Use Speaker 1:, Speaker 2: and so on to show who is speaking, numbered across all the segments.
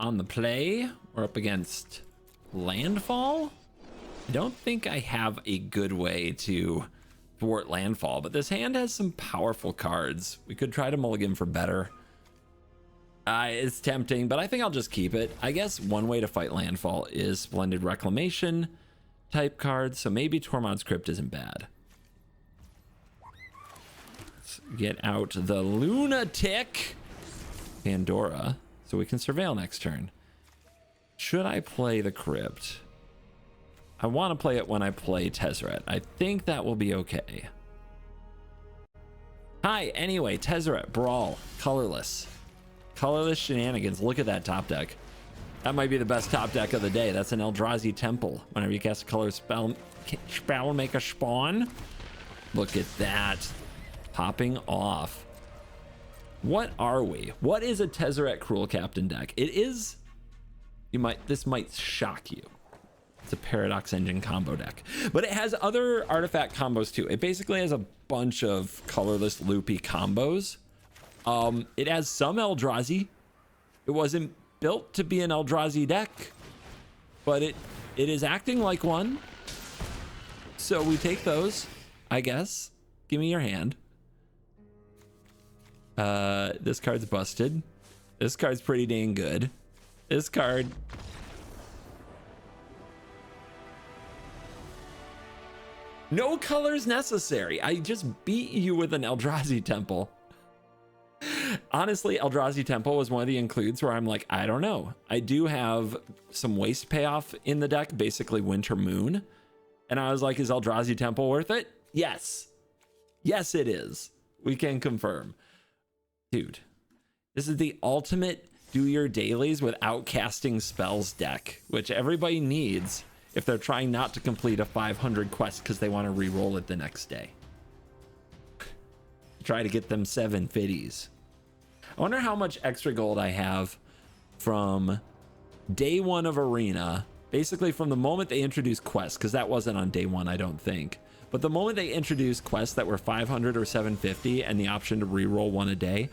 Speaker 1: on the play. We're up against landfall. I don't think I have a good way to thwart landfall, but this hand has some powerful cards. We could try to mulligan for better. It's tempting, but I think I'll just keep it. I guess one way to fight landfall is Splendid Reclamation type cards, so maybe Tormod's Crypt isn't bad. Let's get out the Lunatic Pandora so we can surveil next turn. Should I play the Crypt? I want to play it when I play Tezzeret. I think that will be okay. Hi, anyway, Tezzeret, Brawl, Colorless. Colorless shenanigans. Look at that top deck. That might be the best top deck of the day. That's an Eldrazi Temple. Whenever you cast a color spell, make a spawn. Look at that. Popping off. What are we? What is a Tezzeret Cruel Captain deck? It is... This might shock you. It's a Paradox Engine combo deck. But it has other artifact combos too. It basically has a bunch of colorless loopy combos. It has some Eldrazi. It wasn't built to be an Eldrazi deck, but it is acting like one. So we take those, I guess. Give me your hand. This card's busted. This card's pretty dang good. This card... No colors necessary. I just beat you with an Eldrazi Temple. Honestly, Eldrazi Temple was one of the includes where I'm like, I don't know. I do have some waste payoff in the deck, basically Winter Moon. And I was like, is Eldrazi Temple worth it? Yes. Yes, it is. We can confirm. Dude, this is the ultimate do your dailies without casting spells deck, which everybody needs if they're trying not to complete a 500 quest because they want to re-roll it the next day. Try to get them 750s. I wonder how much extra gold I have from day one of Arena, basically from the moment they introduced quests, because that wasn't on day one, I don't think. But the moment they introduced quests that were 500 or 750 and the option to re-roll one a day,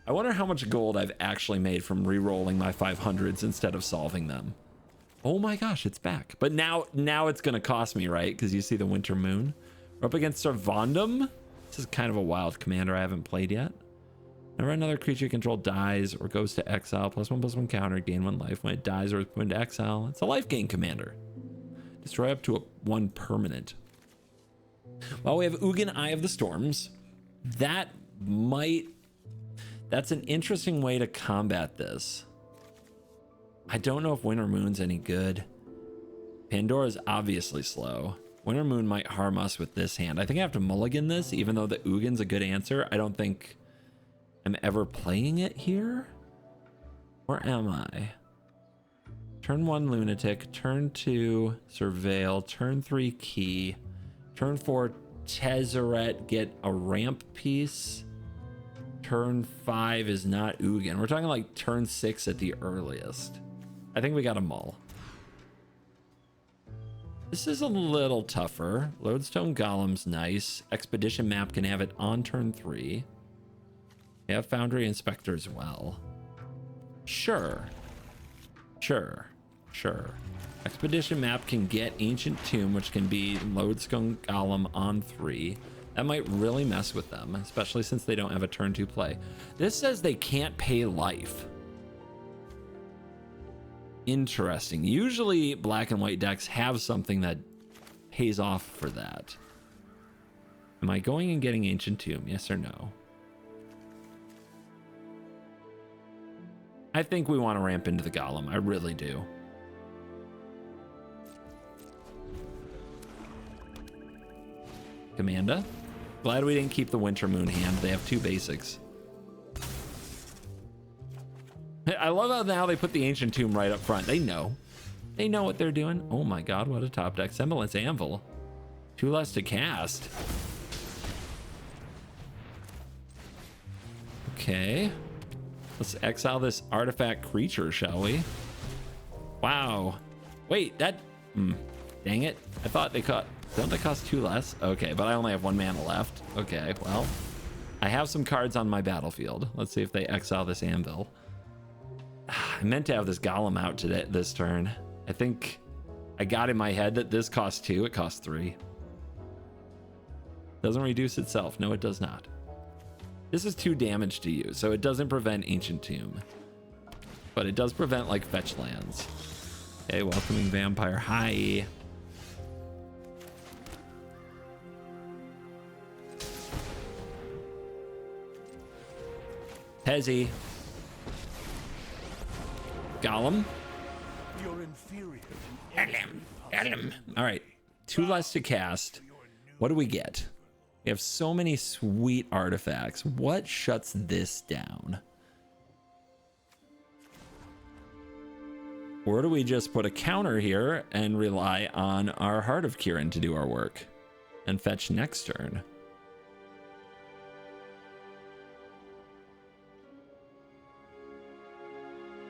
Speaker 1: I wonder how much gold I've actually made from re-rolling my 500s instead of solving them. Oh my gosh, it's back. But now it's going to cost me, right? Because you see the Winter Moon. We're up against Syr Vondam. This is kind of a wild commander I haven't played yet. Whenever another creature you control dies or goes to exile, +1/+1 counter, gain 1 life. When it dies or is put into exile, it's a life gain commander. Destroy up to 1 permanent. Well, we have Ugin, Eye of the Storms. That's an interesting way to combat this. I don't know if Winter Moon's any good. Pandora's obviously slow. Winter Moon might harm us with this hand. I think I have to mulligan this, even though the Ugin's a good answer. I don't think I'm ever playing it here. Or am I? Turn 1 Lunatic, turn 2 Surveil, turn 3 Key, turn 4 Tezzeret, get a ramp piece. Turn 5 is not Ugin. We're talking like turn 6 at the earliest. I think we got a mull. This is a little tougher. Lodestone Golem's nice. Expedition Map can have it on turn 3. We have Foundry Inspector as well. Sure. Expedition Map can get Ancient Tomb, which can be Lodestone Golem on 3. That might really mess with them, especially since they don't have a turn 2 play. This says they can't pay life. Interesting. Usually black and white decks have something that pays off for that. Am I going and getting Ancient Tomb? Yes or no? I think we want to ramp into the Golem. I really do. Commanda. Glad we didn't keep the Winter Moon hand. They have 2 basics. I love how now they put the Ancient Tomb right up front. They know. They know what they're doing. Oh my god, what a top deck. Semblance Anvil. 2 less to cast. Okay. Let's exile this artifact creature, shall we? Wow. Wait, that... dang it. I thought they caught... Don't they cost 2 less? Okay, but I only have 1 mana left. Okay, well, I have some cards on my battlefield. Let's see if they exile this anvil. I meant to have this golem out today this turn. I think I got in my head that this costs 2, it costs 3. Doesn't reduce itself. No, it does not. This is 2 damage to you, so it doesn't prevent Ancient Tomb. But it does prevent, like, fetch lands. Okay, welcoming vampire. Hi. Hezzy. Golem.
Speaker 2: You're inferior.
Speaker 1: All right, 2 less to cast. What do we get? We have so many sweet artifacts. What shuts this down? Or do we just put a counter here and rely on our Heart of Kirin to do our work and fetch next turn?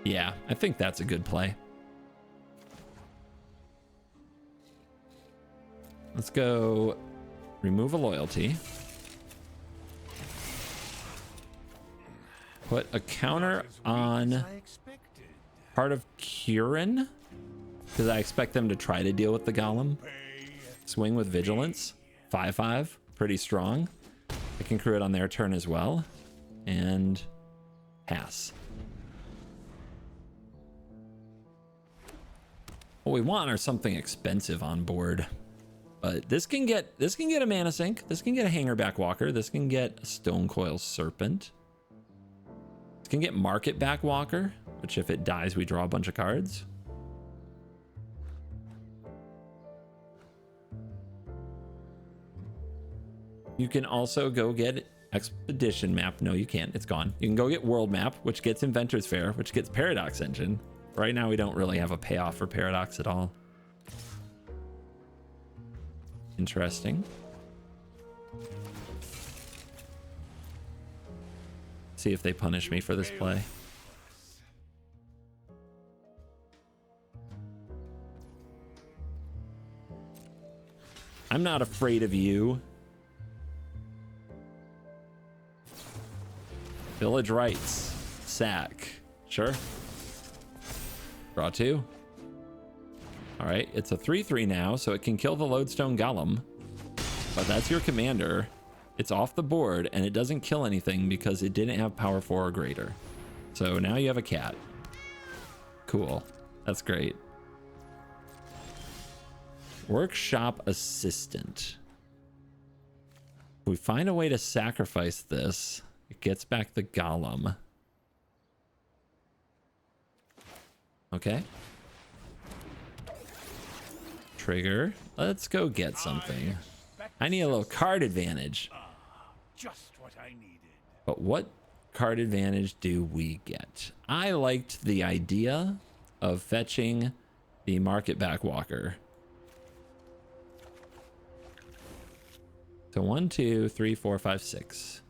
Speaker 1: Yeah, I think that's a good play. Let's go remove a loyalty. Put a counter on Heart of Kirin, because I expect them to try to deal with the golem. Swing with Vigilance. 5/5. Pretty strong. I can crew it on their turn as well. And pass. What we want are something expensive on board. But this can get a mana sink. This can get a Hangerback Walker. This can get a Stonecoil Serpent. This can get Marketback Walker, which if it dies, we draw a bunch of cards. You can also go get Expedition Map. No, you can't. It's gone. You can go get World Map, which gets Inventor's Fair, which gets Paradox Engine. Right now, we don't really have a payoff for Paradox at all. Interesting. See if they punish me for this play. I'm not afraid of you. Village Rights. Sack. Sure. Draw 2. All right, it's a 3/3 now, so it can kill the Lodestone Golem. But that's your commander. It's off the board, and it doesn't kill anything because it didn't have power 4 or greater. So now you have a cat. Cool. That's great. Workshop Assistant. If we find a way to sacrifice this, it gets back the Golem. Okay. Trigger. Let's go get something. I need a little card advantage.
Speaker 2: Just what I needed.
Speaker 1: But what card advantage do we get? I liked the idea of fetching the Marketback Walker. So 1, 2, 3, 4, 5, 6.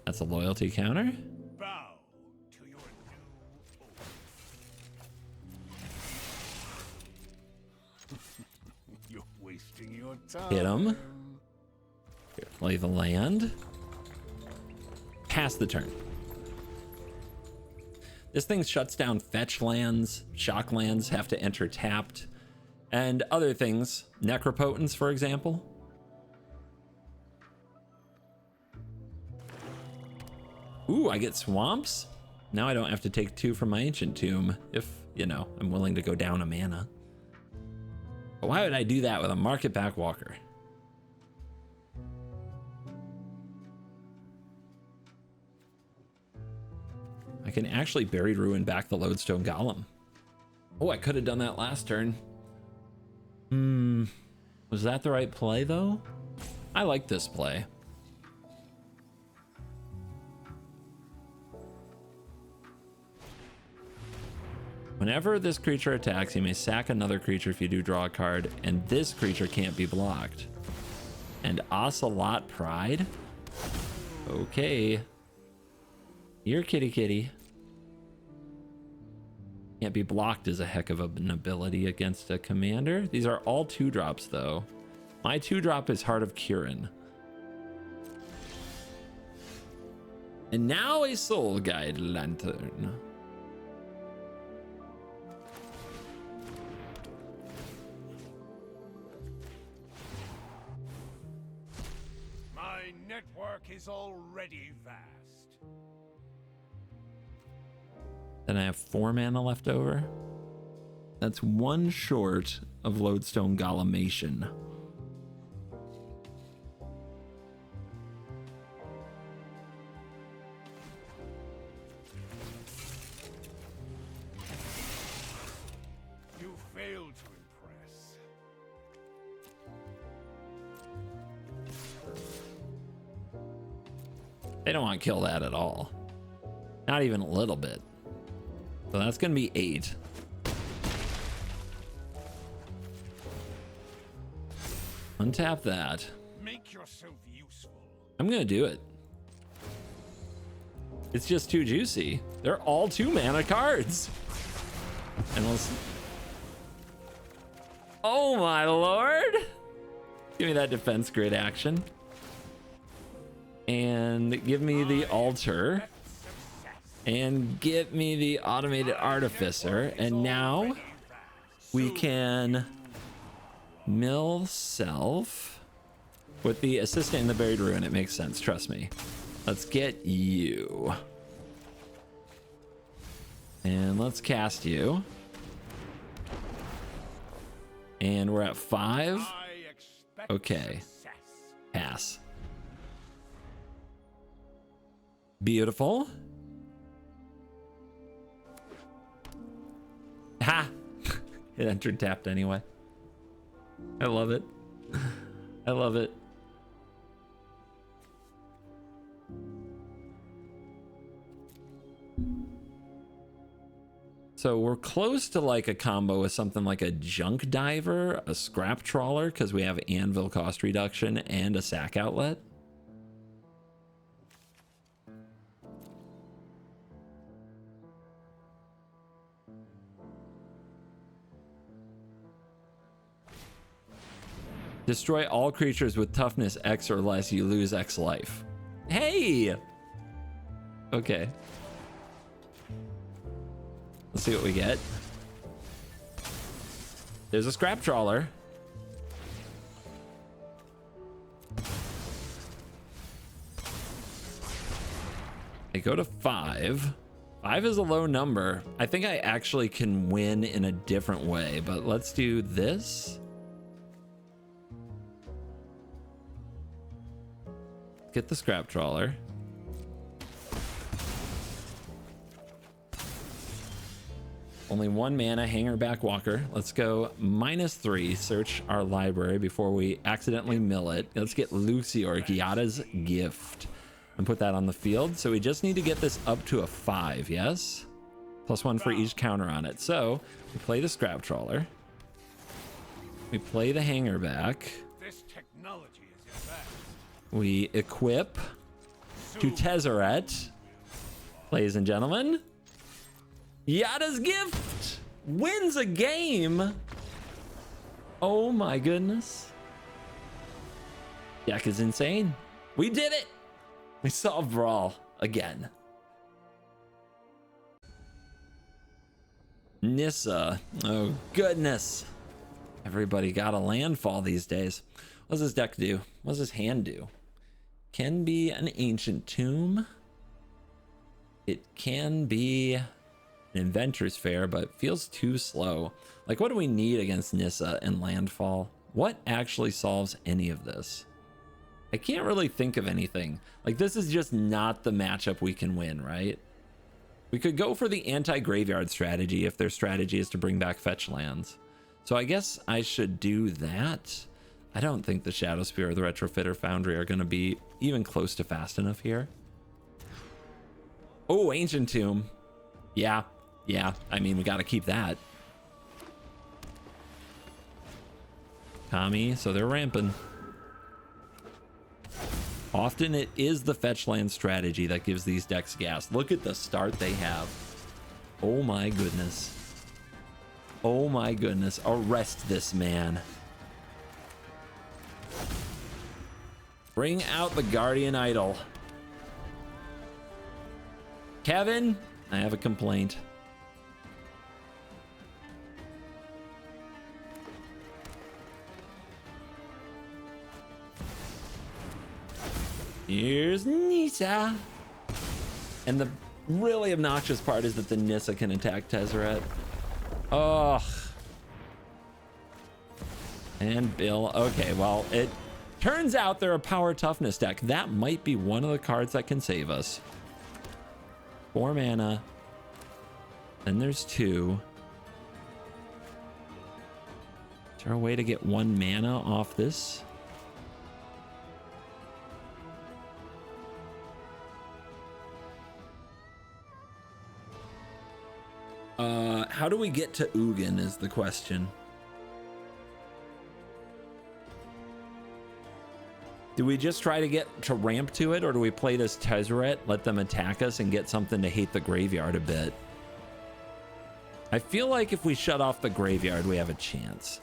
Speaker 1: That's a loyalty counter.
Speaker 2: Bow to your new oath. You're wasting your time.
Speaker 1: Hit him. Here, play the land. Pass the turn. This thing shuts down fetch lands. Shock lands have to enter tapped. And other things. Necropotence, for example. Ooh, I get swamps. Now I don't have to take 2 from my Ancient Tomb if, you know, I'm willing to go down a mana. But why would I do that with a Marketback Walker? I can actually Buried Ruin back the Lodestone Golem. Oh, I could have done that last turn. Was that the right play, though? I like this play. Whenever this creature attacks, you may sack another creature if you do draw a card, and this creature can't be blocked. And Ocelot Pride? Okay. Here, kitty kitty. Can't be blocked is a heck of an ability against a commander. These are all 2-drops, though. My 2-drop is Heart of Kirin. And now a Soul Guide Lantern.
Speaker 2: My network is already vast.
Speaker 1: Then I have 4 mana left over. That's 1 short of Lodestone Golemation.
Speaker 2: You failed to impress.
Speaker 1: They don't want to kill that at all. Not even a little bit. So that's going to be 8. Untap that.
Speaker 2: Make yourself useful.
Speaker 1: I'm going to do it. It's just too juicy. They're all 2 mana cards. And let's... Oh my lord. Give me that defense grid action. And give me the altar. And get me the automated artificer. And now we can mill self with the assistant in the buried ruin. It makes sense, trust me. Let's get you. And let's cast you. And we're at 5. Okay. Pass. Beautiful. Ha! It entered tapped anyway. I love it. I love it. So we're close to like a combo with something like a junk diver, a scrap trawler, because we have anvil cost reduction and a sack outlet. Destroy all creatures with toughness X or less, you lose X life. Hey! Okay. Let's see what we get. There's a scrap trawler. I go to 5. 5 is a low number. I think I actually can win in a different way, but let's do this. Get the scrap trawler. Only 1 mana, hanger back walker. Let's go -3, search our library before we accidentally mill it. Let's get Lucior, Gyada's Gift, and put that on the field. So we just need to get this up to a 5, yes? +1 for each counter on it. So we play the scrap trawler. We play the hanger back.
Speaker 2: This technology is your best.
Speaker 1: We equip to Tezzeret. Ladies and gentlemen, Gyada's Gift wins a game. Oh my goodness. Deck is insane. We did it. We solved Brawl again. Nissa. Oh goodness. Everybody got a landfall these days. What does this deck do? What does this hand do? Can be an ancient tomb. It can be an inventor's fair, but feels too slow. Like, what do we need against Nissa and landfall? What actually solves any of this? I can't really think of anything. Like, this is just not the matchup we can win, right? We could go for the anti-graveyard strategy if their strategy is to bring back fetch lands. So I guess I should do that. I don't think the Shadow Spear or the Retrofitter Foundry are going to be even close to fast enough here. Oh, Ancient Tomb. Yeah. I mean, we got to keep that. Kami, so they're ramping. Often it is the fetch land strategy that gives these decks gas. Look at the start they have. Oh my goodness. Oh my goodness. Arrest this man. Bring out the Guardian Idol. Kevin, I have a complaint. Here's Nissa. And the really obnoxious part is that the Nissa can attack Tezzeret. Ugh. And Bill. Okay, well, it turns out they're a power toughness deck. That might be one of the cards that can save us. 4 mana. Then there's 2. Is there a way to get 1 mana off this? How do we get to Ugin is the question. Do we just try to get to ramp to it, or do we play this Tezzeret, let them attack us, and get something to hate the graveyard a bit? I feel like if we shut off the graveyard, we have a chance.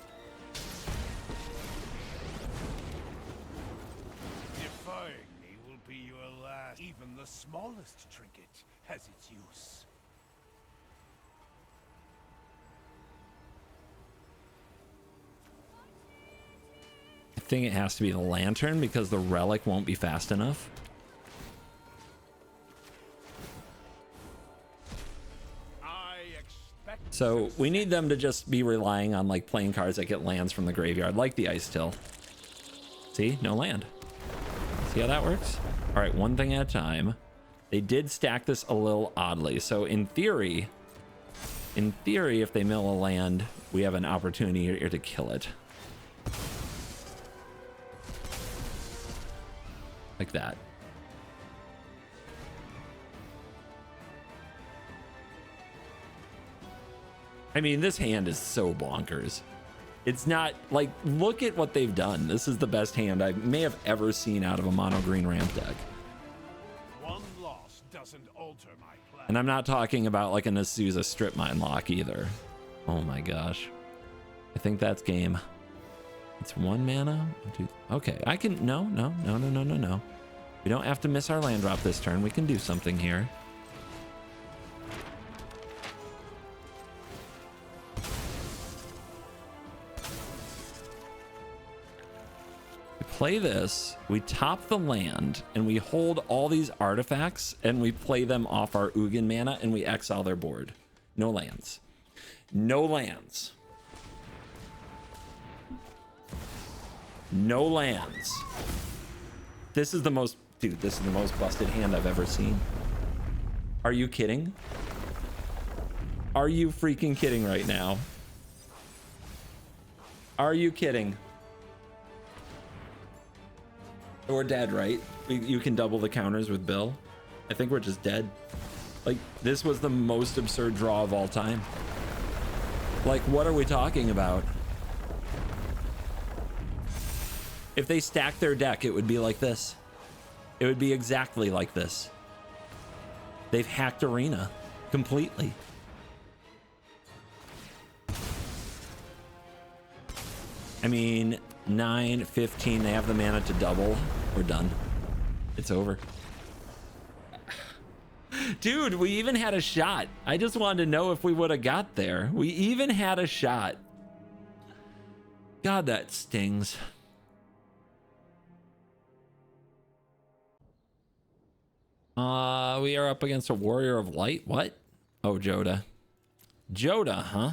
Speaker 2: Defying me will be your last. Even the smallest trinket has its use.
Speaker 1: I think it has to be the lantern because the relic won't be fast enough. So we need them to just be relying on like playing cards that get lands from the graveyard, like the Ice Till. See, no land. See how that works? All right, one thing at a time. They did stack this a little oddly. So in theory, if they mill a land, we have an opportunity here to kill it. Like that. I mean, this hand is so bonkers. It's not like, look at what they've done. This is the best hand I may have ever seen out of a mono green ramp deck.
Speaker 2: One loss doesn't alter my plan.
Speaker 1: And I'm not talking about like a Nasuza strip mine lock either. Oh my gosh. I think that's game. It's 1 mana. Okay, I can, no. We don't have to miss our land drop this turn. We can do something here. We play this, we top the land, and we hold all these artifacts, and we play them off our Ugin mana, and we exile their board. No lands. No lands. No lands. This is the most, dude, this is the most busted hand I've ever seen. Are you kidding? Are you freaking kidding right now? Are you kidding? We're dead, right? You can double the counters with Bill. I think we're just dead. Like, this was the most absurd draw of all time. Like, what are we talking about? If they stack their deck, it would be like this. It would be exactly like this. They've hacked Arena completely. I mean, 9, 15, they have the mana to double. We're done. It's over. Dude, we even had a shot. I just wanted to know if we would have got there. We even had a shot. God, that stings. We are up against a Warrior of Light. What? Oh, Joda. Joda, huh?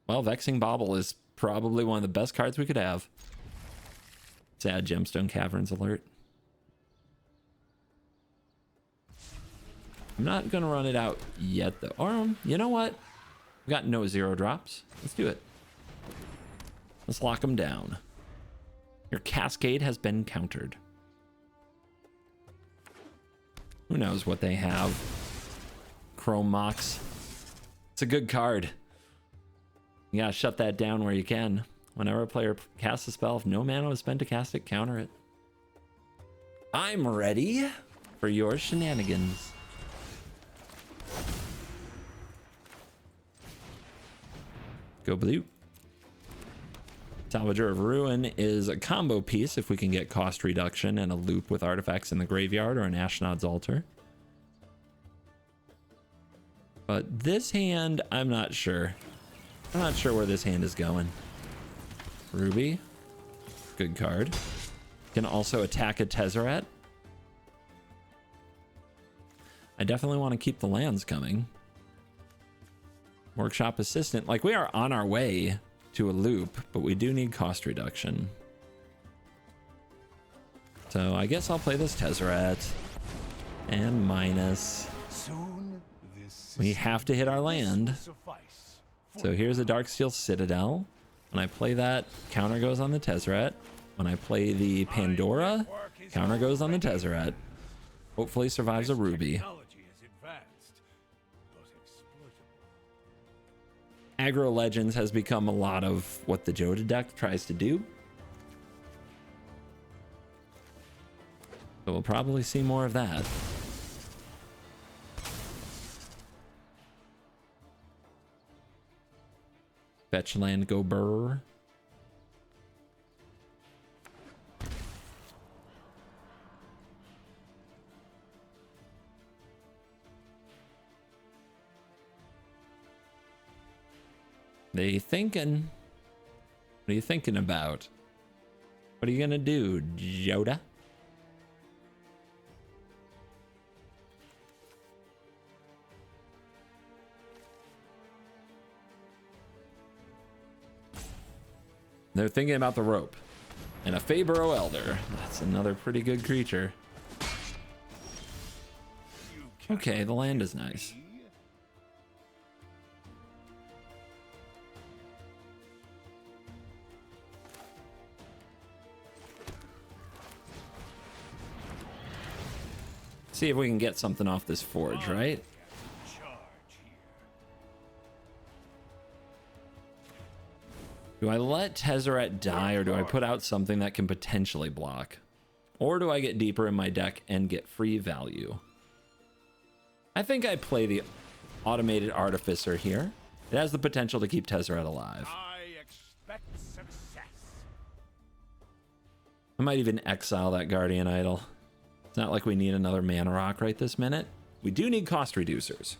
Speaker 1: Well, Vexing Bauble is probably one of the best cards we could have. Sad Gemstone Caverns alert. I'm not gonna run it out yet though. Or you know what? We got no 0 drops. Let's do it. Let's lock them down. Your Cascade has been countered. Who knows what they have? Chromox. It's a good card. You gotta shut that down where you can. Whenever a player casts a spell, if no mana was spent to cast it, counter it. I'm ready for your shenanigans. Go blue. Salvager of Ruin is a combo piece if we can get cost reduction and a loop with artifacts in the graveyard or an Ashnod's Altar. But this hand, I'm not sure. I'm not sure where this hand is going. Ruby, good card. Can also attack a Tezzeret. I definitely want to keep the lands coming. Workshop Assistant, like we are on our way to a loop, but we do need cost reduction. So I guess I'll play this Tezzeret and minus. We have to hit our land. So here's a Darksteel Citadel. When I play that, counter goes on the Tezzeret. When I play the Pandora, counter goes on the Tezzeret. Hopefully survives a Ruby. Aggro Legends has become a lot of what the Joda deck tries to do. So we'll probably see more of that. Fetch land, go burr. They thinking. What are you thinking about? What are you gonna do, Joda? They're thinking about the rope. And a Fabro Elder. That's another pretty good creature. Okay, the land is nice. See if we can get something off this forge, right? Do I let Tezzeret die, or do I put out something that can potentially block? Or do I get deeper in my deck and get free value? I think I play the Automated Artificer here. It has the potential to keep Tezzeret alive.
Speaker 2: I expect success.
Speaker 1: I might even exile that Guardian Idol. It's not like we need another mana rock right this minute. We do need cost reducers.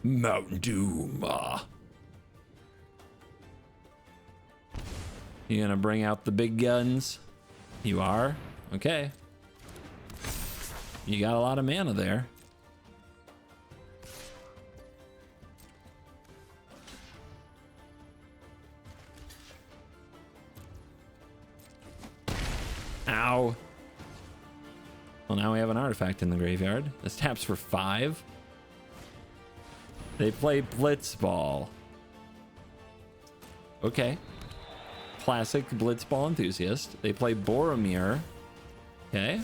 Speaker 1: Mountain Doom. You gonna bring out the big guns? You are? Okay. You got a lot of mana there. Ow. Well, now we have an artifact in the graveyard. This taps for 5. They play Blitzball. Okay. Classic Blitzball enthusiast. They play Boromir. Okay.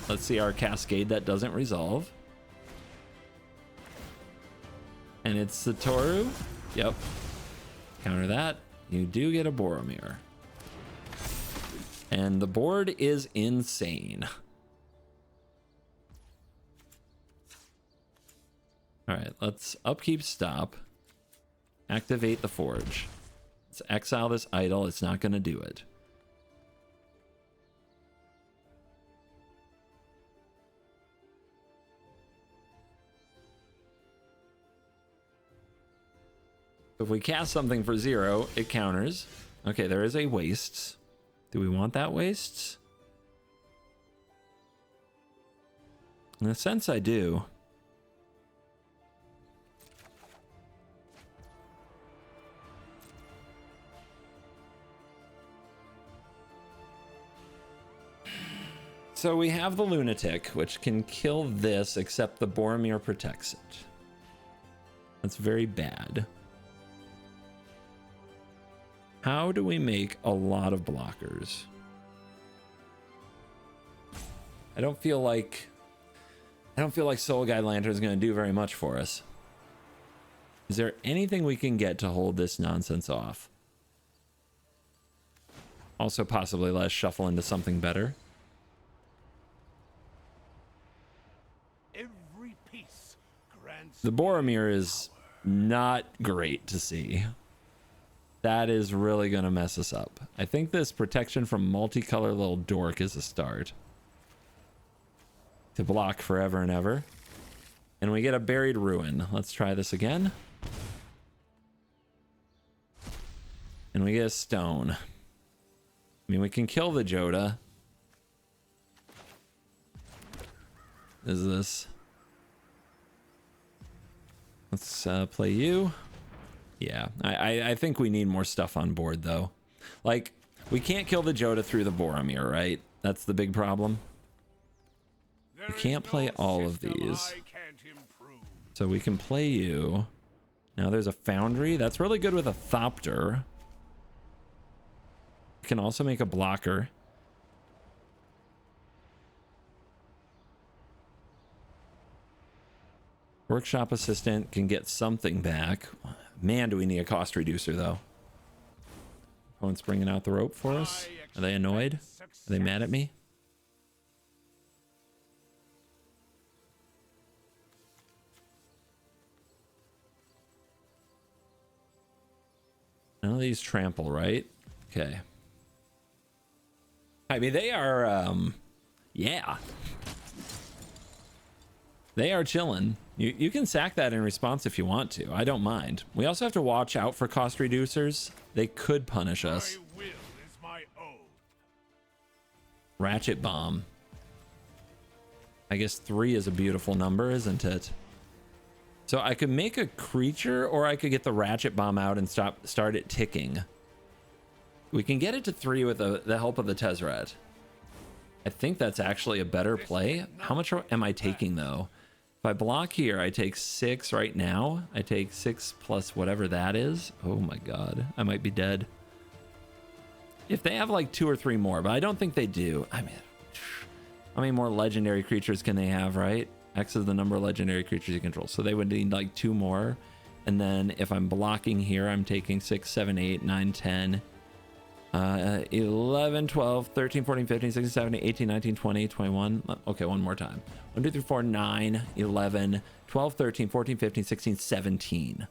Speaker 1: Let's see our Cascade that doesn't resolve. And it's Satoru. Yep. Counter that. You do get a Boromir. And the board is insane. All right, let's upkeep stop. Activate the forge. Let's exile this idol. It's not going to do it. If we cast something for 0, it counters. Okay, there is a wastes. Do we want that wastes? In a sense, I do. So we have the Lunatic, which can kill this, except the Boromir protects it. That's very bad. How do we make a lot of blockers? I don't feel like Soul Guide Lantern is going to do very much for us. Is there anything we can get to hold this nonsense off? Also possibly let us shuffle into something better.
Speaker 2: Every piece
Speaker 1: The Boromir is not great to see. That is really going to mess us up. I think this protection from multicolor little dork is a start. To block forever and ever. And we get a buried ruin. Let's try this again. And we get a stone. I mean, we can kill the Joda. Is this? Let's play you. Yeah, I think we need more stuff on board, though. Like, we can't kill the Joda through the Boromir, right? That's the big problem. We can't play all of these. So we can play you. Now there's a Foundry. That's really good with a Thopter. We can also make a blocker. Workshop Assistant can get something back. Man, do we need a cost reducer, though. Opponent's bringing out the rope for us. Are they annoyed? Are they mad at me? None of these trample, right? Okay. I mean, they are, yeah. They are chilling. You can sack that in response if you want to. I don't mind. We also have to watch out for cost reducers. They could punish us.
Speaker 2: My will is my own.
Speaker 1: Ratchet Bomb. I guess 3 is a beautiful number, isn't it? So I could make a creature, or I could get the Ratchet Bomb out and start it ticking. We can get it to 3 with the help of the Tezzeret. I think that's actually a better play. How much am I taking, though? If I block here, I take 6 right now. I take 6 plus whatever that is. Oh my god, I might be dead. If they have like 2 or 3 more, but I don't think they do. I mean, how many more legendary creatures can they have, right? X is the number of legendary creatures you control. So they would need like 2 more. And then if I'm blocking here, I'm taking 6, 7, 8, 9, 10, 11, 12, 13, 14, 15, 16, 17, 18, 19, 20, 21. Okay, one more time. 1, 2, 3, 4, 9, 11, 12, 13, 14, 15, 16, 17.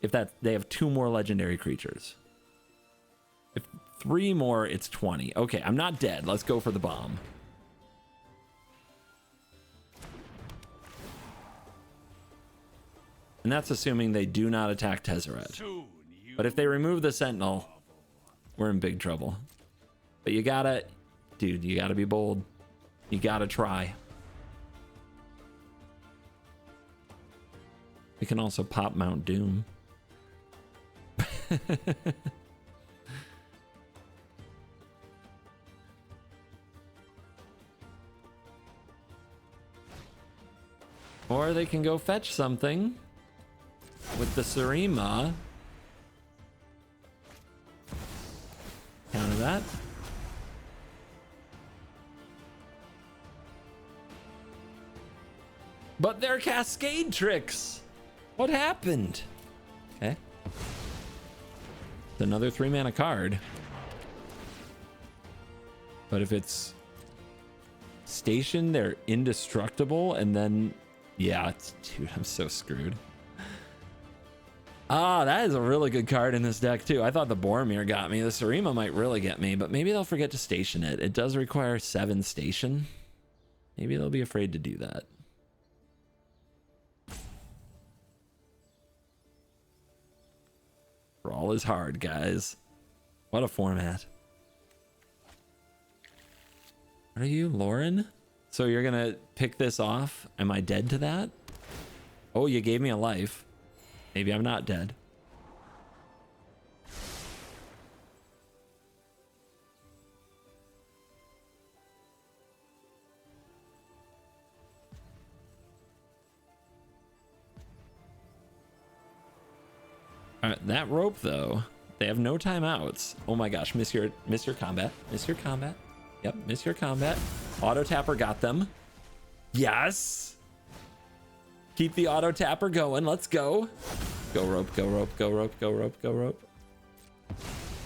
Speaker 1: If that, they have 2 more legendary creatures. If 3 more, it's 20. Okay, I'm not dead. Let's go for the bomb. And that's assuming they do not attack Tezzeret. But if they remove the Sentinel, we're in big trouble. But you gotta, dude, you gotta be bold. You gotta try. We can also pop Mount Doom. Or they can go fetch something with the Sarima. Counter that. But they're Cascade tricks. What happened? Okay. It's another 3-mana card. But if it's station, they're indestructible, and then yeah, dude, I'm so screwed. Ah, that is a really good card in this deck too. I thought the Boromir got me. The Sarima might really get me, but maybe they'll forget to station it. It does require 7 station. Maybe they'll be afraid to do that. Brawl is hard, guys. What a format. What are you, Lauren? So you're gonna pick this off? Am I dead to that? Oh, you gave me a life. Maybe I'm not dead. All right, that rope though, they have no timeouts. Oh my gosh, miss your combat. Miss your combat. Yep, miss your combat. Auto tapper got them. Yes. Keep the auto tapper going. Let's go. Go rope, go rope, go rope, go rope, go rope.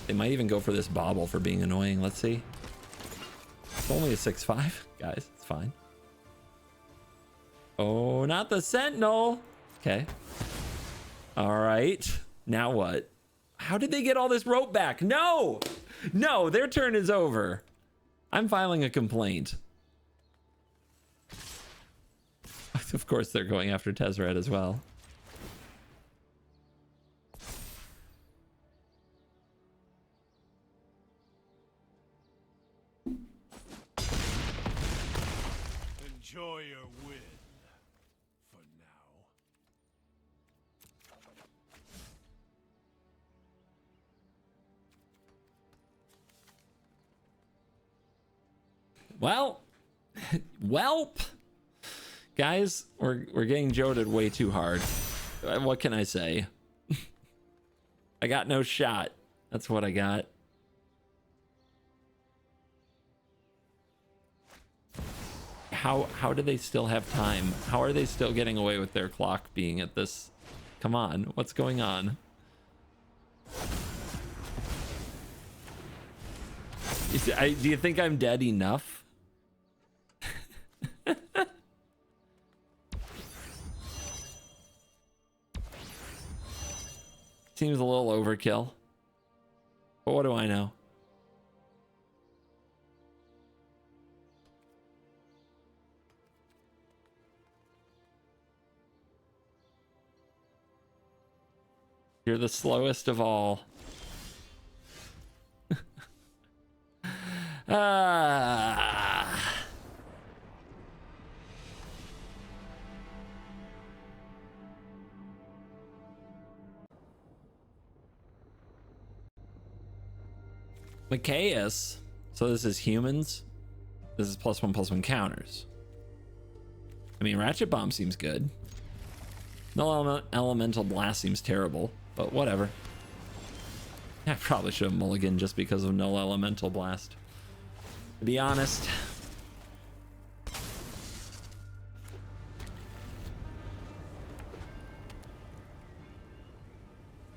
Speaker 1: They might even go for this Bauble for being annoying. Let's see. It's only a 6/5, guys. It's fine. Oh, not the Sentinel. Okay. All right. Now what? How did they get all this rope back? No! No, their turn is over. I'm filing a complaint. Of course, they're going after Tezzeret as well.
Speaker 2: Enjoy your win. For now.
Speaker 1: Well, welp. Guys, we're getting Joda way too hard. What can I say? I got no shot. That's what I got. How do they still have time? How are they still getting away with their clock being at this? Come on, what's going on? Do you think I'm dead enough? Seems a little overkill. But what do I know? You're the slowest of all. Mikaeus. So this is humans. This is +1/+1 counters. I mean, Ratchet Bomb seems good. No elemental blast seems terrible, but whatever. I probably should have mulliganed just because of no elemental blast, to be honest.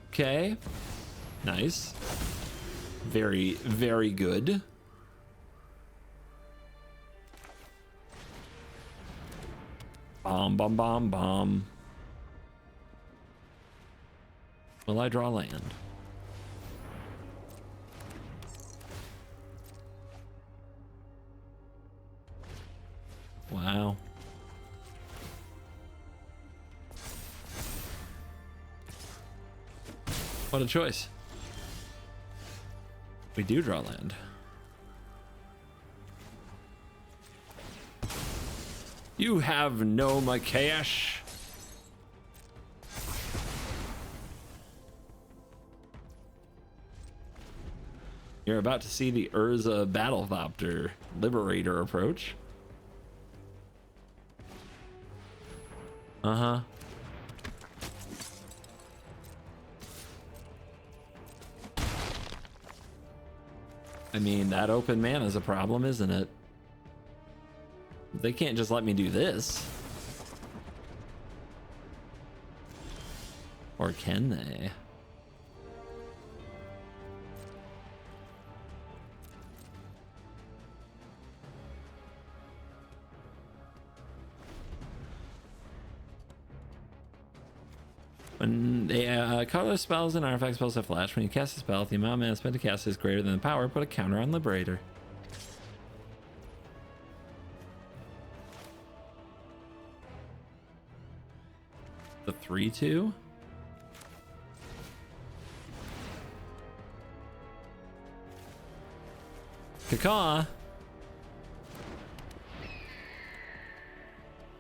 Speaker 1: Okay, nice. Very, very good. Bomb. Will I draw land? Wow. What a choice. We do draw land. You have no Mikaeus. You're about to see the Urza Battlethopter Liberator approach. Uh-huh. I mean, that open mana is a problem, isn't it? They can't just let me do this. Or can they? When colorless spells and artifact spells have flash, when you cast a spell, if the amount of mana spent to cast is greater than the power, put a counter on Liberator. The 3/2? Caw.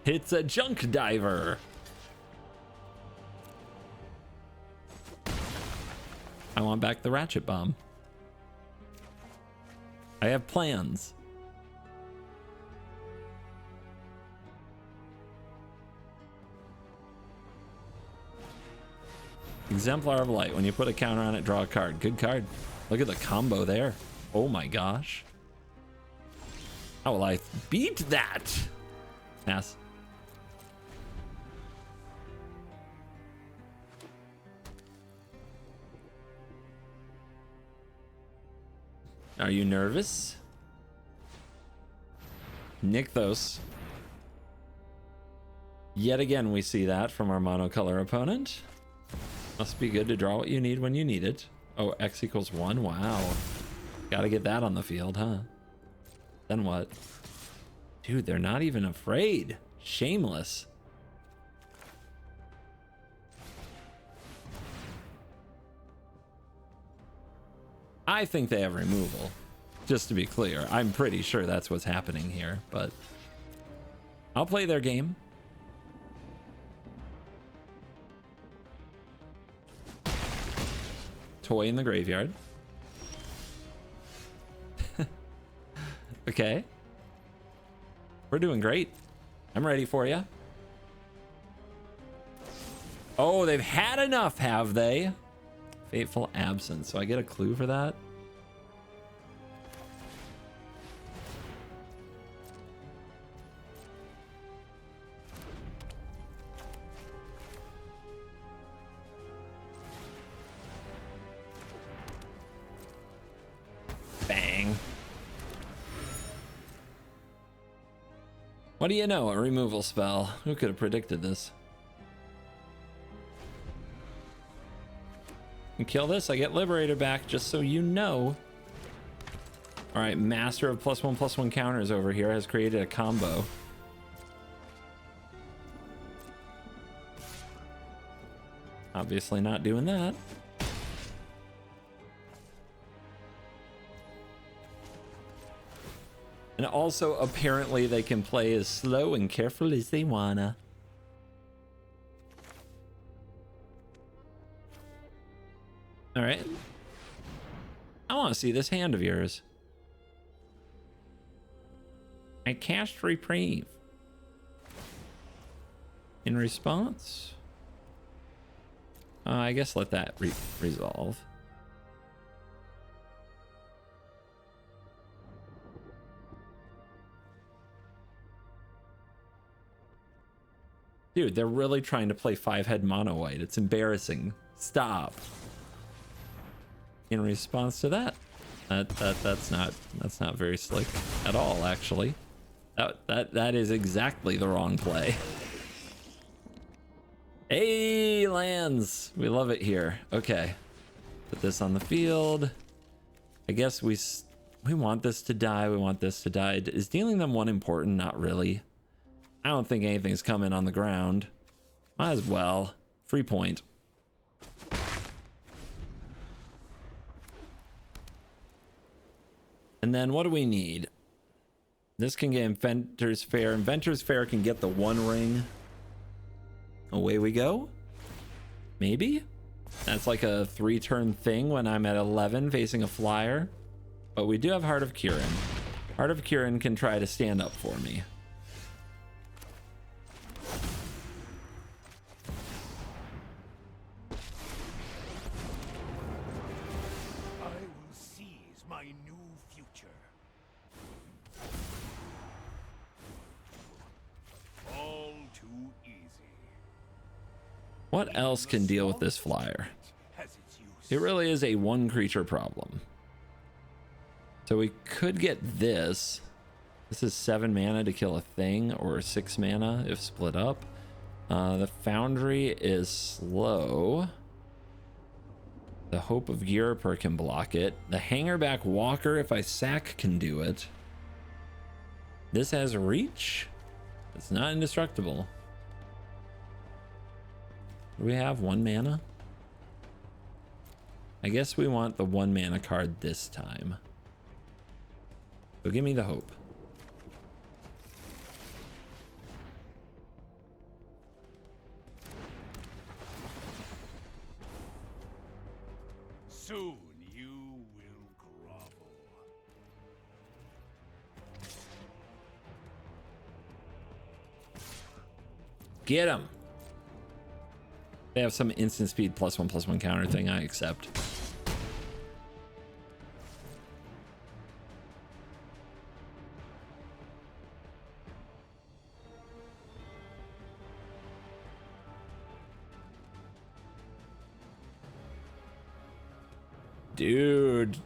Speaker 1: It's a junk diver. I want back the Ratchet Bomb. I have plans. Exemplar of Light. When you put a counter on it, draw a card. Good card. Look at the combo there. Oh my gosh. How will I beat that? Pass. Are you nervous? Nykthos. Yet again, we see that from our monocolor opponent. Must be good to draw what you need when you need it. Oh, X equals 1. Wow. Gotta get that on the field, huh? Then what? Dude, they're not even afraid. Shameless. I think they have removal. Just to be clear, I'm pretty sure that's what's happening here, but I'll play their game. Toy in the graveyard. Okay. We're doing great. I'm ready for you. Oh, they've had enough, have they? Fateful absence. So I get a clue for that? Bang. What do you know? A removal spell. Who could have predicted this? And kill this, I get Liberator back, just so you know. All right, Master of +1/+1 counters over here has created a combo. Obviously not doing that. And also, apparently, they can play as slow and careful as they wanna. All right. I want to see this hand of yours. I cast Reprieve. In response? I guess let that resolve. Dude, they're really trying to play 5-head mono white. It's embarrassing. Stop. In response to that, that's not very slick at all, actually. That is exactly the wrong play. Hey, lands, we love it here. Okay, put this on the field. I guess we want this to die. We want this to die. Is dealing them one important? Not really. I don't think anything's coming on the ground. Might as well. Free point. And then what do we need? This can get Inventor's Fair. Inventor's Fair can get the 1 ring. Away we go. Maybe? That's like a 3-turn thing when I'm at 11 facing a flyer. But we do have Heart of Kirin. Heart of Kirin can try to stand up for me. What else can deal with this flyer? It really is a 1 creature problem. So we could get this. This is 7 mana to kill a thing, or 6 mana if split up. The Foundry is slow. The Hope of Ghirapur can block it. The Hangerback Walker, if I sack, can do it. This has reach. It's not indestructible. Do we have 1 mana? I guess we want the 1 mana card this time. So give me the hope.
Speaker 2: Soon you will grovel.
Speaker 1: Get him. They have some instant speed +1/+1 counter thing. I accept. Dude,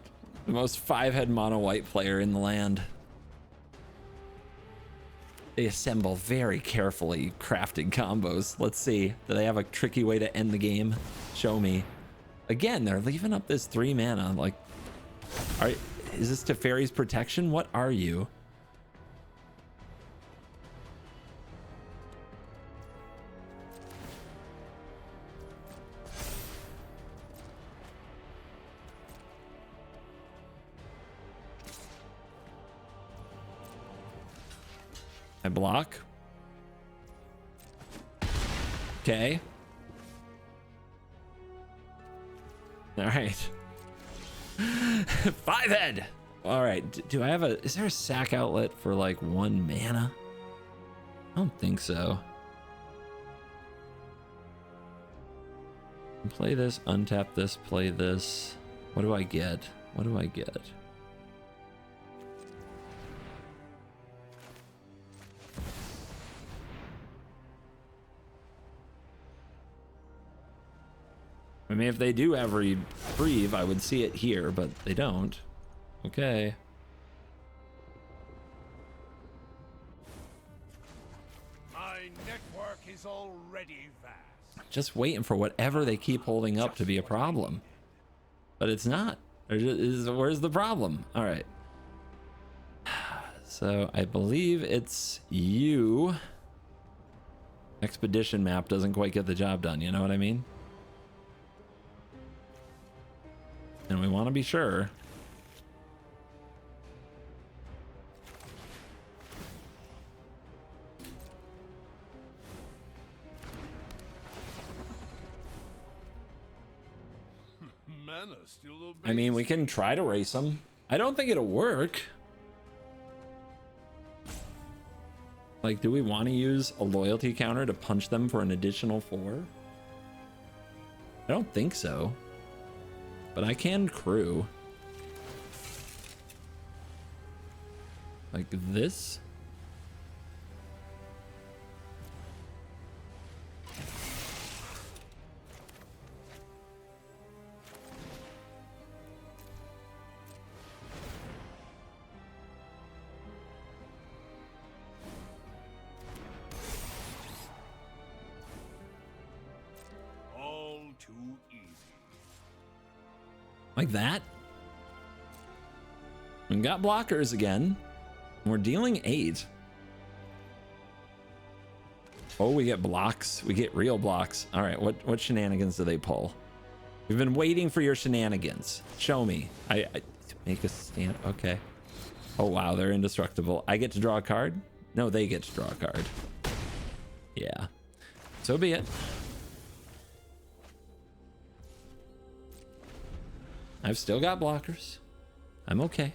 Speaker 1: the most 5-head mono white player in the land. They assemble very carefully crafted combos. Let's see. Do they have a tricky way to end the game? Show me. Again, they're leaving up this 3 mana. Like, is this Teferi's protection? What are you? I block. Okay. All right. 5 head. All right. Do I have is there a sack outlet for like 1 mana? I don't think so. Play this, untap this, play this. What do I get? What do I get? I mean, if they do have reprieve, I would see it here, but they don't. Okay.
Speaker 2: My network is already vast.
Speaker 1: Just waiting for whatever they keep holding up to be a problem. But it's not. Where's the problem? All right. So I believe it's you. Expedition map doesn't quite get the job done, you know what I mean? And we want to be sure. I mean, we can try to race them. I don't think it'll work. Like, do we want to use a loyalty counter to punch them for an additional 4? I don't think so. But I can crew. Like this. Like that. We got blockers again. We're dealing 8. Oh, we get blocks. We get real blocks. All right, what shenanigans do they pull? We've been waiting for your shenanigans. Show me. I make a stand. Okay. Oh wow, they're indestructible. I get to draw a card? No, they get to draw a card. Yeah. So be it. I've still got blockers. I'm okay.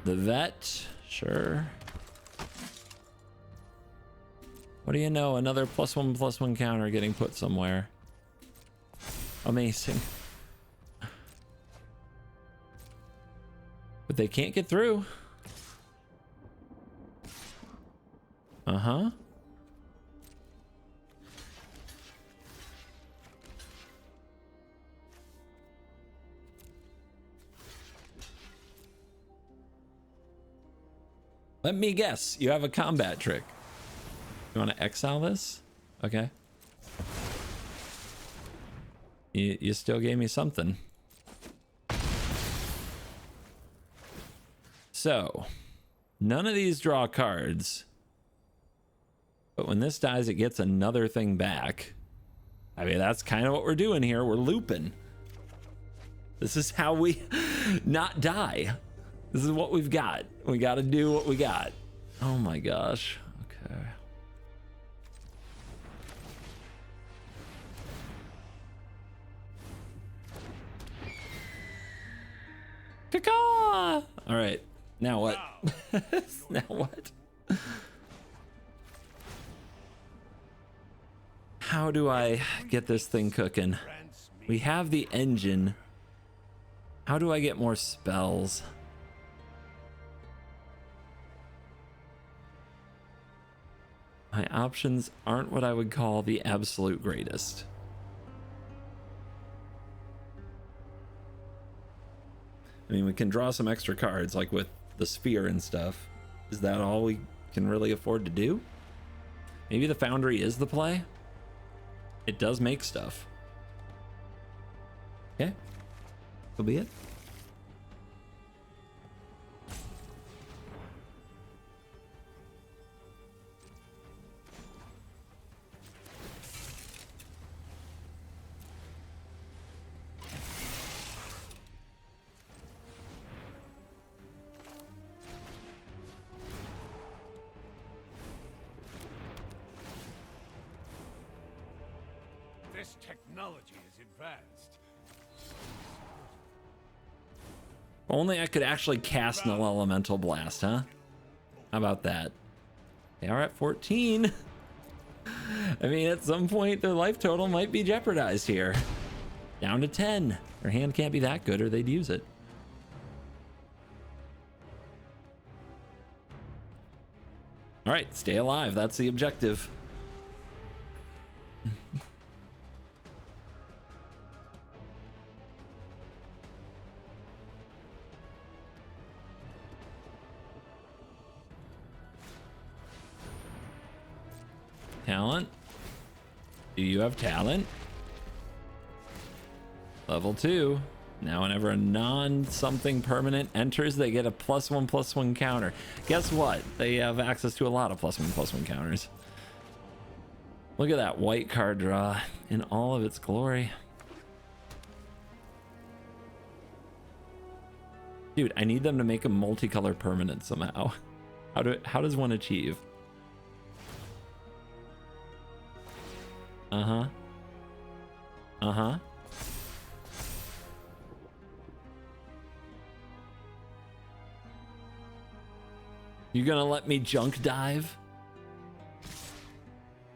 Speaker 1: The vet, sure. What do you know? Another +1/+1 counter getting put somewhere. Amazing. But they can't get through. Uh-huh. Let me guess, you have a combat trick. You want to exile this? Okay. You still gave me something. So, none of these draw cards. But when this dies, it gets another thing back. I mean, that's kind of what we're doing here. We're looping. This is how we not die. This is what we've got. We got to do what we got. Oh my gosh. Okay. Caw! All right. Now what? Now what? How do I get this thing cooking? We have the engine. How do I get more spells? My options aren't what I would call the absolute greatest. I mean, we can draw some extra cards, like with the sphere and stuff. Is that all we can really afford to do? Maybe the Foundry is the play? It does make stuff. Okay. That'll be it.
Speaker 2: This technology is advanced.
Speaker 1: Only I could actually cast Null Elemental Blast, huh? How about that? They are at 14. I mean, at some point, their life total might be jeopardized here. Down to 10. Their hand can't be that good or they'd use it. All right, stay alive. That's the objective. Talent? Do you have talent? Level 2. Now whenever a non-something permanent enters, they get a +1/+1 counter. Guess what? They have access to a lot of +1/+1 counters. Look at that white card draw in all of its glory. Dude, I need them to make a multicolor permanent somehow. How does one achieve? Uh-huh. Uh-huh. You gonna let me junk dive?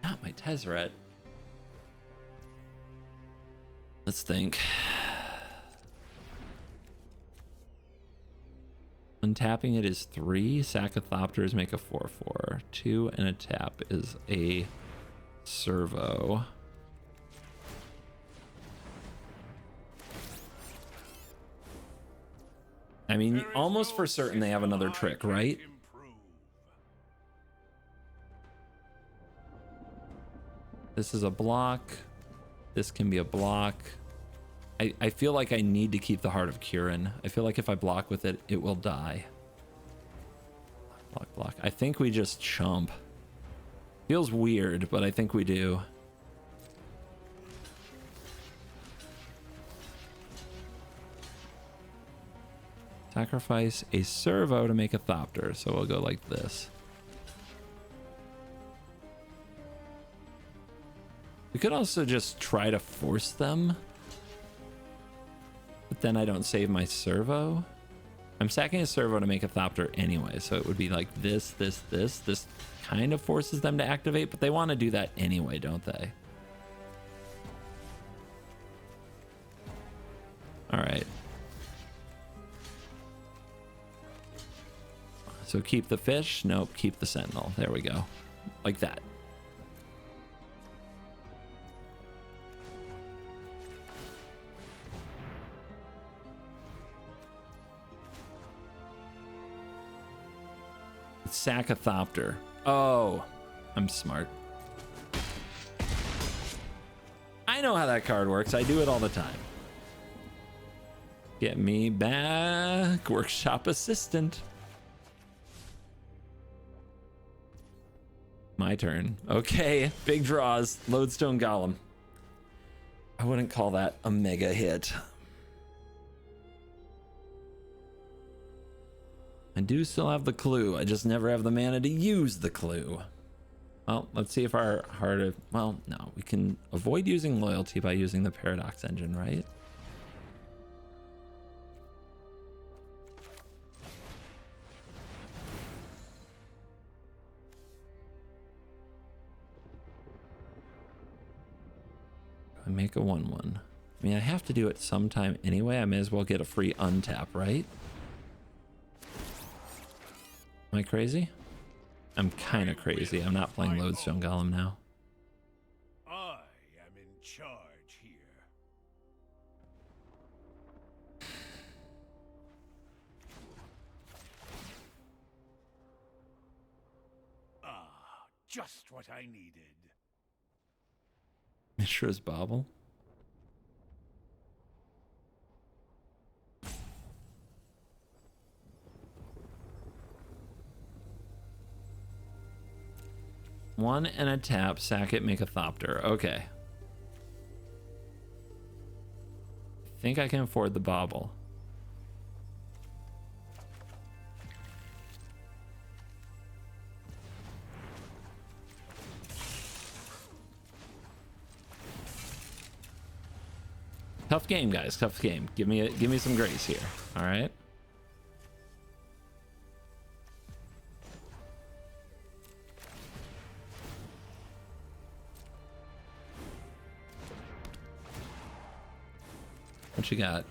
Speaker 1: Not my Tezzeret. Let's think. Untapping it is 3. Sacathopters make a 4/4. 2 and a tap is a servo. I mean, almost for certain they have another trick, right? This is a block. This can be a block. I feel like I need to keep the Heart of Kirin. I feel like if I block with it, it will die. Block, block. I think we just chump. Feels weird, but I think we do. Sacrifice a servo to make a Thopter, so we'll go like this. We could also just try to force them, but then I don't save my servo. I'm sacking a servo to make a Thopter anyway, so it would be like this, this, this. This kind of forces them to activate, but they want to do that anyway, don't they? All right. So keep the fish. Nope, keep the sentinel. There we go. Like that. Sacathopter. Oh, I'm smart. I know how that card works. I do it all the time. Get me back, workshop assistant. My turn. Okay, big draws. Lodestone Golem. I wouldn't call that a mega hit. I do still have the clue. I just never have the mana to use the clue. Well, let's see if our heart of... Well, no. We can avoid using loyalty by using the Paradox Engine, right? I make a 1/1. I mean, I have to do it sometime anyway. I may as well get a free untap, right? Am I crazy? I'm kind of crazy. I'm not playing Lodestone Golem now.
Speaker 2: I am in charge here. Just what I needed.
Speaker 1: Mishra's Bauble. One and a tap, sack it, make a Thopter. Okay. I think I can afford the Bauble. Tough game, guys. Tough game. Give me some grace here. All right. What you got?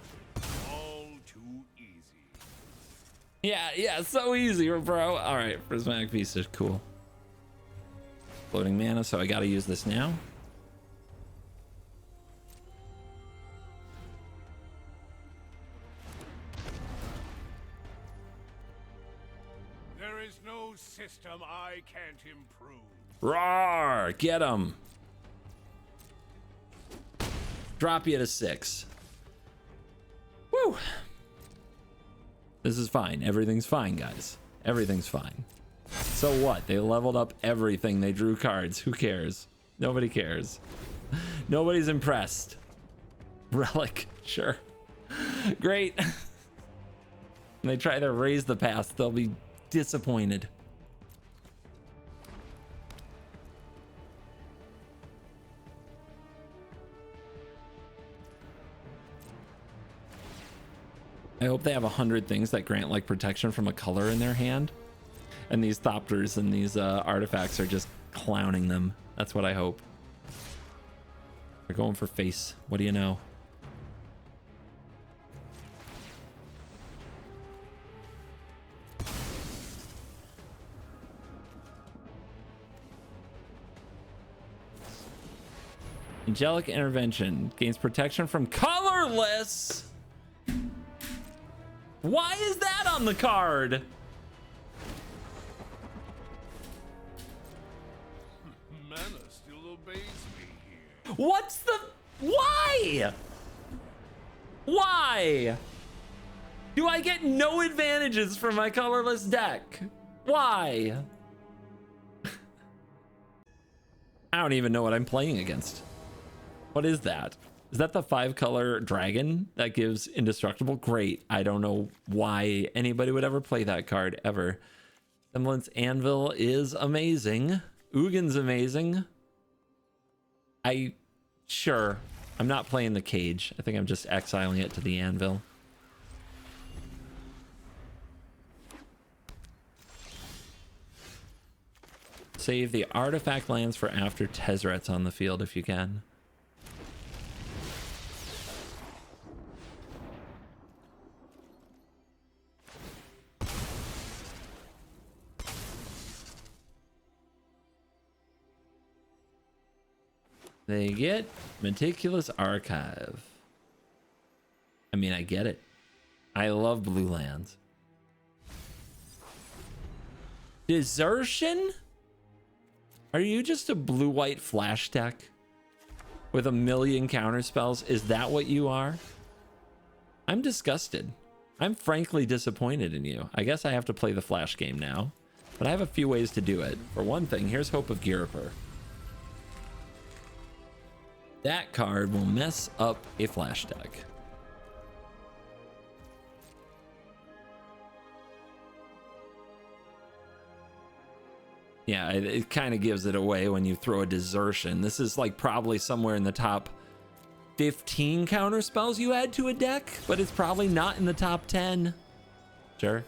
Speaker 2: All too easy.
Speaker 1: Yeah, so easy, bro. All right, prismatic piece is cool. Floating mana, so I got to use this now.
Speaker 2: There is no system I can't improve.
Speaker 1: Roar! Get him. Drop you to 6. Woo! This is fine. Everything's fine, guys. Everything's fine. So what? They leveled up everything. They drew cards. Who cares? Nobody cares. Nobody's impressed. Relic. Sure. Great. When they try to raise the past, they'll be disappointed. I hope they have 100 things that grant like protection from a color in their hand, and these Thopters and these artifacts are just clowning them. That's what I hope. They're going for face. What do you know? Angelic Intervention gains protection from Colorless. Why is that on the card?
Speaker 2: Mana still obeys me here.
Speaker 1: What's the... Why? Why? Do I get no advantages from my colorless deck? Why? I don't even know what I'm playing against. What is that? Is that the 5-color dragon that gives indestructible? Great. I don't know why anybody would ever play that card ever. Semblance Anvil is amazing. Ugin's amazing. Sure. I'm not playing the cage. I think I'm just exiling it to the anvil. Save the artifact lands for after Tezzeret's on the field if you can. They get Meticulous Archive. I mean, I get it. I love blue lands. Desertion? Are you just a blue-white flash deck with a million counter spells? Is that what you are? I'm disgusted. I'm frankly disappointed in you. I guess I have to play the flash game now, but I have a few ways to do it. For one thing, here's Hope of Ghirapur. That card will mess up a flash deck. Yeah, it kind of gives it away when you throw a desertion. This is like probably somewhere in the top 15 counter spells you add to a deck, but it's probably not in the top 10. Sure.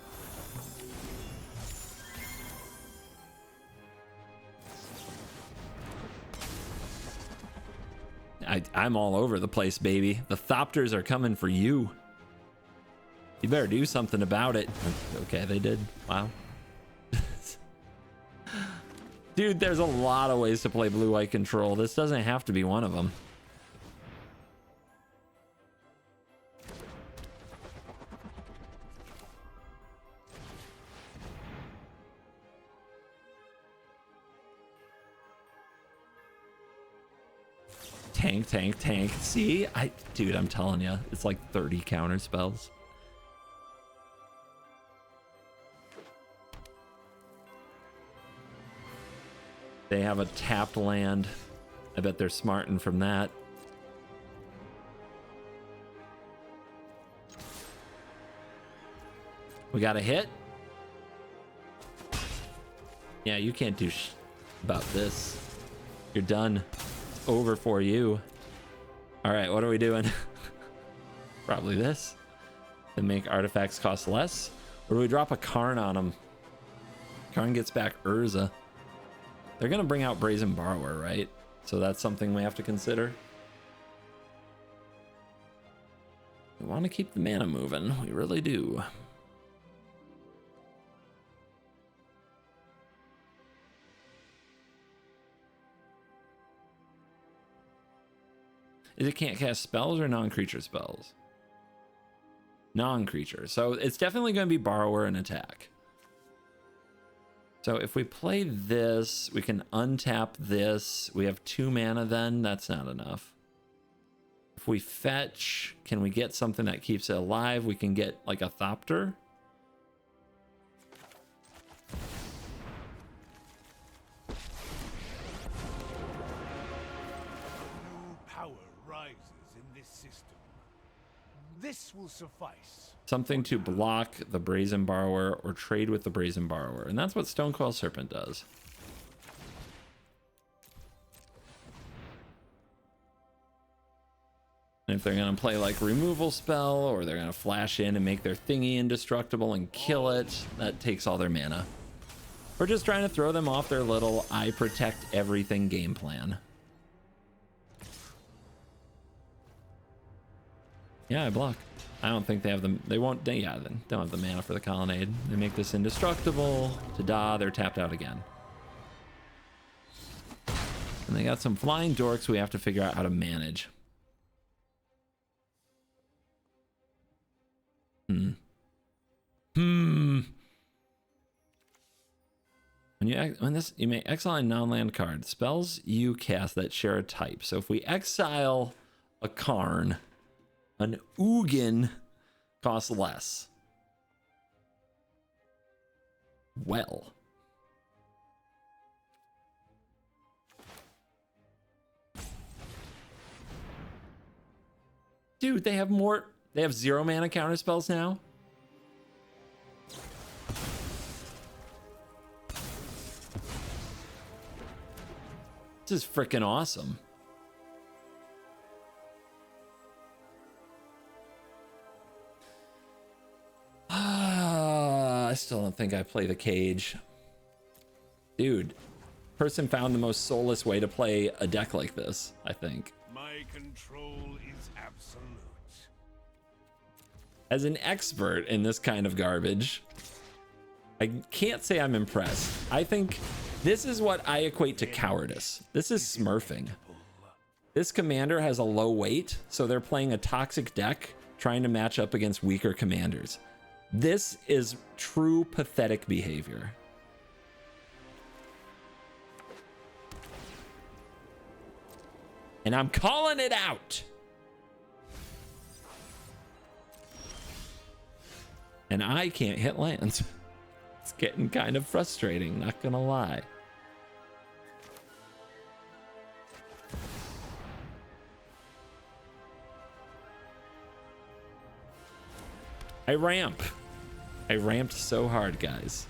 Speaker 1: I'm all over the place, baby. The Thopters are coming for you. You better do something about it. Okay, they did. Wow. Dude, there's a lot of ways to play blue-white control. This doesn't have to be one of them. tank, tank, tank. See, dude, I'm telling you, it's like 30 counter spells. They have a tapped land. I bet they're smarting from that. We got a hit. Yeah, you can't do about this. You're done. It's over for you. All right, what are we doing? Probably this. To make artifacts cost less. Or do we drop a Karn on them? Karn gets back Urza. They're gonna bring out Brazen Borrower, right? So that's something we have to consider. We want to keep the mana moving. We really do. Is it can't cast spells or non-creature spells? Non-creature. So it's definitely going to be Borrower and attack. So if we play this, we can untap this. We have 2 mana then. That's not enough. If we fetch, can we get something that keeps it alive? We can get like a Thopter.
Speaker 2: New power rises in this system. This will suffice.
Speaker 1: Something to block the Brazen Borrower or trade with the Brazen Borrower. And that's what Stonecoil Serpent does. And if they're going to play like removal spell, or they're going to flash in and make their thingy indestructible and kill it, that takes all their mana. We're just trying to throw them off their little I protect everything game plan. Yeah, I block. I don't think they have the, they won't, yeah, they don't have the mana for the Colonnade. They make this indestructible. Ta-da, they're tapped out again. And they got some flying dorks we have to figure out how to manage. When you may exile a non-land card. Spells you cast that share a type. So if we exile a Karn, an Ugin costs less. Well. Dude, they have more. They have 0 mana counter spells now. This is freaking awesome. I still don't think I play the cage. Dude, person found the most soulless way to play a deck like this, I think.
Speaker 2: My control is absolute.
Speaker 1: As an expert in this kind of garbage, I can't say I'm impressed. I think this is what I equate to cowardice. This is smurfing. This commander has a low weight, so they're playing a toxic deck trying to match up against weaker commanders. This is true pathetic behavior. And I'm calling it out. And I can't hit lands. It's getting kind of frustrating, not gonna lie. I ramp. I ramped so hard, guys.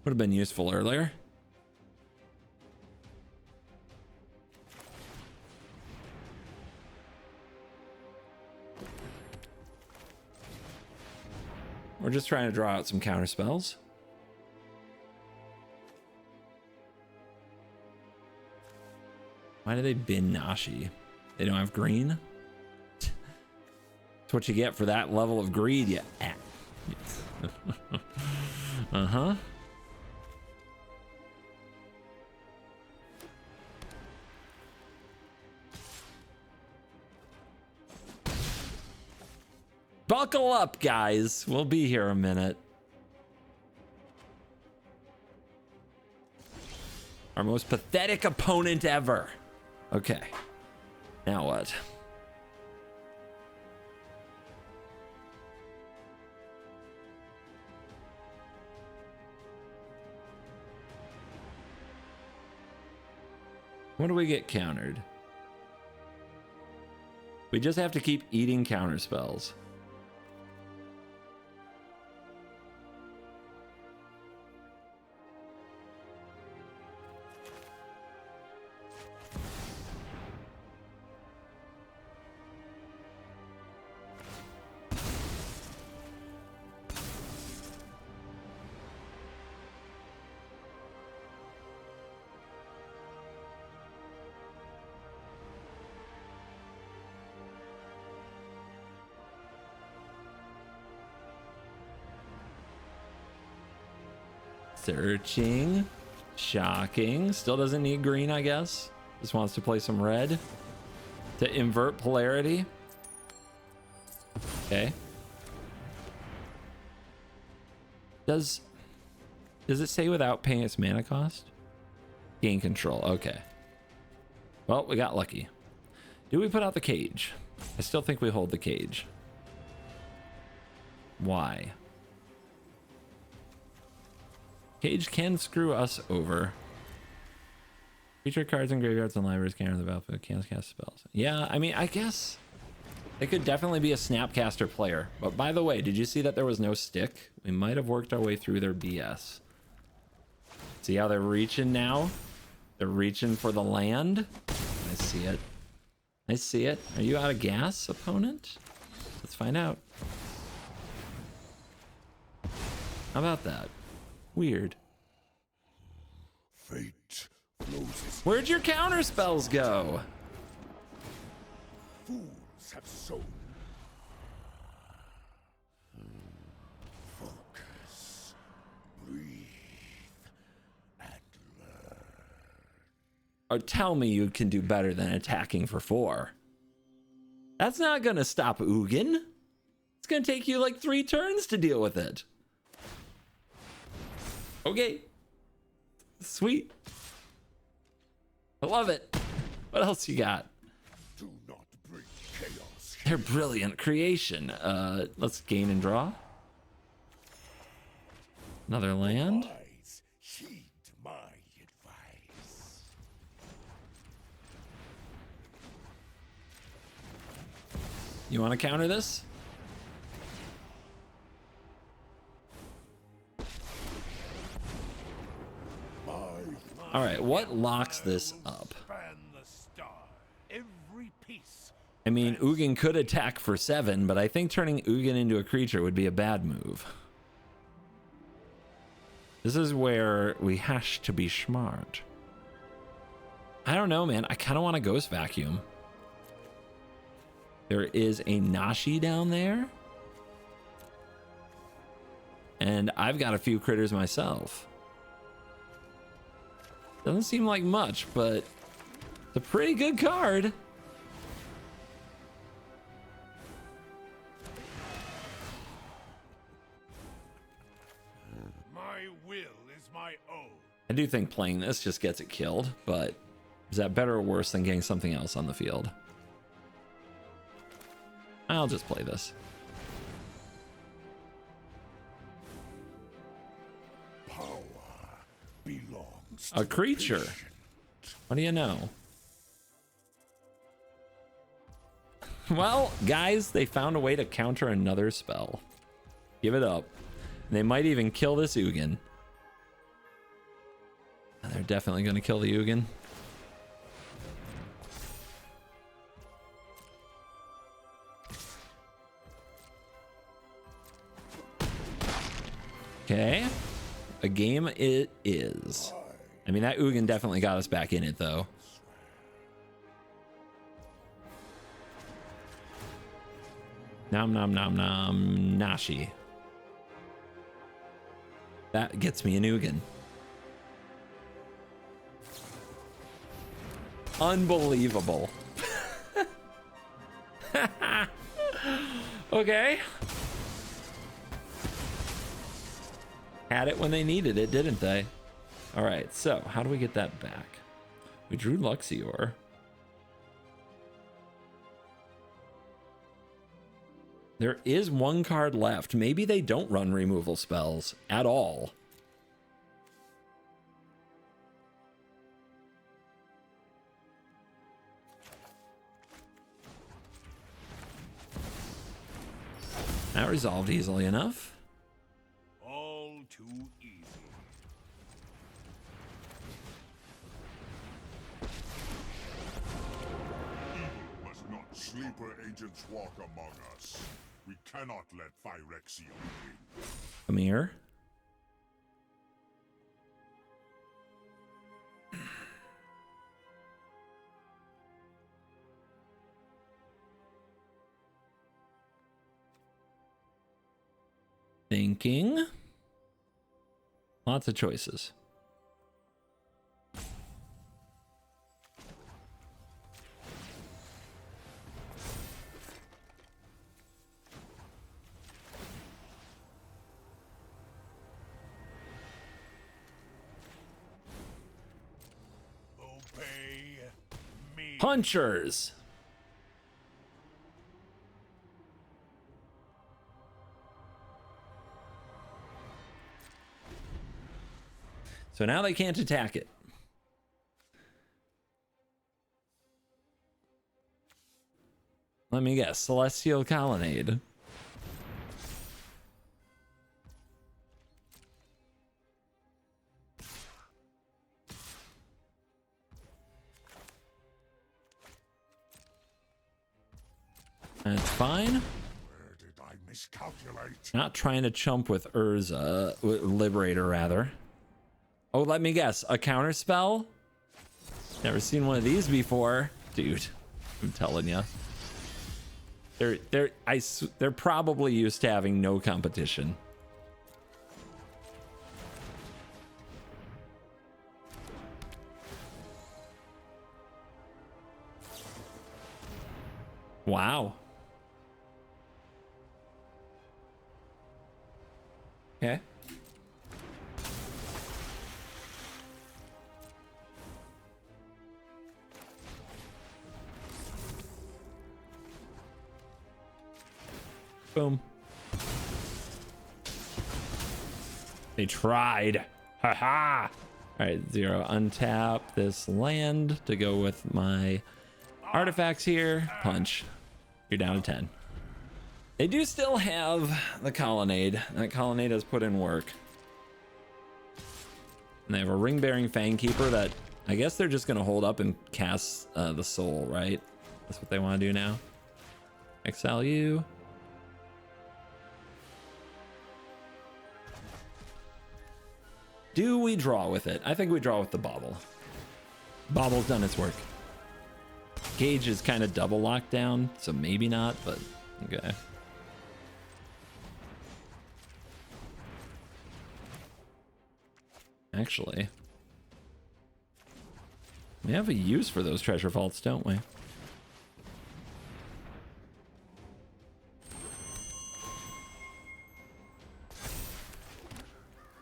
Speaker 1: Would have been useful earlier. We're just trying to draw out some counter spells. Why do they bin Nashi? They don't have green? That's what you get for that level of greed, you ass. Uh-huh. Buckle up, guys. We'll be here a minute. Our most pathetic opponent ever. Okay. Now what? What do we get countered? We just have to keep eating counter spells. Searching. Shocking. Still doesn't need green, I guess. Just wants to play some red to invert polarity. Okay. Does it say without paying its mana cost? Gain control. Okay. Well, we got lucky. Do we put out the cage? I still think we hold the cage. Why? Cage can screw us over. Feature cards in graveyards and libraries can't the battlefield, can't cast spells. Yeah, I mean, I guess it could definitely be a Snapcaster player. But by the way, did you see that there was no stick? We might have worked our way through their BS. See how they're reaching now? They're reaching for the land. I see it. I see it. Are you out of gas, opponent? Let's find out. How about that? Weird.
Speaker 2: Fate closes.
Speaker 1: Where'd your counter spells go?
Speaker 2: Fools have sown. Focus. Breathe. And learn.
Speaker 1: Or tell me you can do better than attacking for 4. That's not gonna stop Ugin. It's gonna take you like 3 turns to deal with it. Okay. Sweet. I love it. What else you got?
Speaker 2: Do not bring chaos.
Speaker 1: They're brilliant creation. Let's gain and draw. Another land.
Speaker 2: Wise, heed my advice.
Speaker 1: You want to counter this? All right, what locks this up?
Speaker 2: Span the star. Every piece.
Speaker 1: I mean, Ugin could attack for 7, but I think turning Ugin into a creature would be a bad move. This is where we hash to be smart. I don't know, man. I kind of want a Ghost Vacuum. There is a Nashi down there. And I've got a few critters myself. Doesn't seem like much, but it's a pretty good card.
Speaker 2: My will is my own.
Speaker 1: I do think playing this just gets it killed, but is that better or worse than getting something else on the field? I'll just play this.
Speaker 2: Power belongs to
Speaker 1: A creature.
Speaker 2: the patient.
Speaker 1: What do you know? Well, guys, they found a way to counter another spell. Give it up. They might even kill this Ugin. They're definitely going to kill the Ugin. Okay. A game it is. I mean, that Ugin definitely got us back in it, though. Nom nom nom nom Nashi. That gets me an Ugin. Unbelievable. Okay. Had it when they needed it, didn't they? All right, so how do we get that back? We drew Luxior. There is one card left. Maybe they don't run removal spells at all. That resolved easily enough.
Speaker 2: All too easy.
Speaker 3: Evil must not sleeper agents walk among us. We cannot let Phyrexia win.
Speaker 1: Come here. Thinking. Lots of choices.
Speaker 2: Obey me.
Speaker 1: Punchers. So now they can't attack it. Let me guess. Celestial Colonnade. That's fine.
Speaker 3: Where did I miscalculate?
Speaker 1: Not trying to chump with Urza, Liberator rather. Oh, let me guess. A counter spell? Never seen one of these before, dude. I'm telling you. They're probably used to having no competition. Wow. Okay. Boom. They tried. Haha. All right, 0. Untap this land to go with my artifacts here. Punch. You're down to 10. They do still have the colonnade. That colonnade has put in work. And they have a ring-bearing Fangkeeper that I guess they're just going to hold up and cast the soul, right? That's what they want to do now. Exile you. Do we draw with it? I think we draw with the Bauble. Bauble's done its work. Gauge is kind of double locked down, so maybe not, but okay. Actually, we have a use for those treasure vaults, don't we?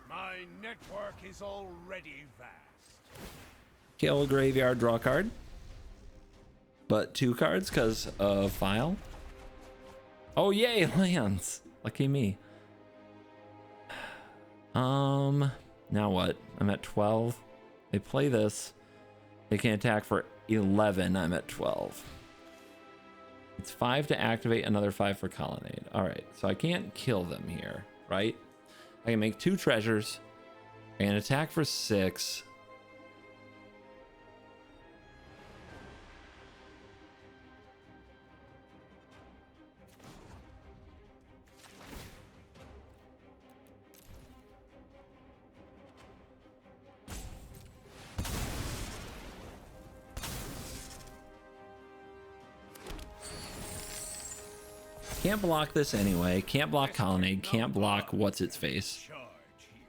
Speaker 2: My network is already vast.
Speaker 1: Kill graveyard, draw card. But 2 cards because of file. Oh yay, lands. Lucky me. Now what? I'm at 12. They play this. They can attack for 11. I'm at 12. It's 5 to activate, another 5 for colonnade. All right, so I can't kill them here, right? I can make 2 treasures. I can attack for 6. Can't block this anyway. Can't block colonnade. Can't block what's its face.
Speaker 2: Charge here.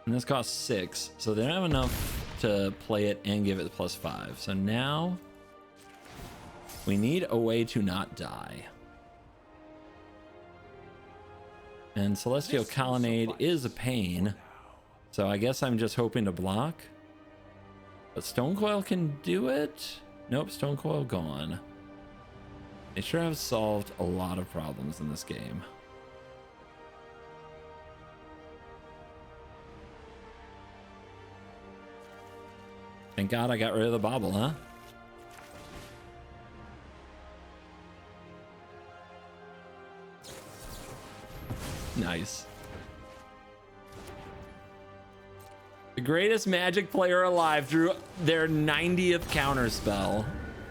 Speaker 1: And this costs 6, so they don't have enough to play it and give it +5. So now we need a way to not die. And Celestial Colonnade is a pain. So I guess I'm just hoping to block. But Stone Coil can do it. Nope, Stone Coil gone. They sure have solved a lot of problems in this game. Thank God I got rid of the Bauble, huh? Nice. The greatest Magic player alive drew their 90th counterspell.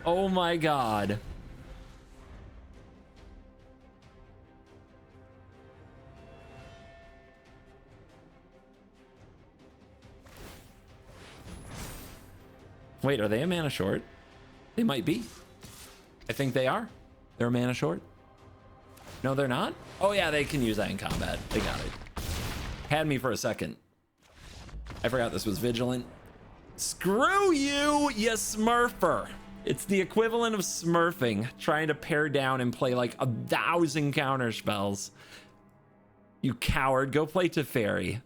Speaker 1: Oh my God. Wait, are they a mana short? They might be. I think they are. They're a mana short. No, they're not? Oh yeah, they can use that in combat. They got it. Had me for a second. I forgot this was Vigilant. Screw you, you smurfer. It's the equivalent of smurfing, trying to pare down and play like 1,000 counter spells. You coward, go play Teferi.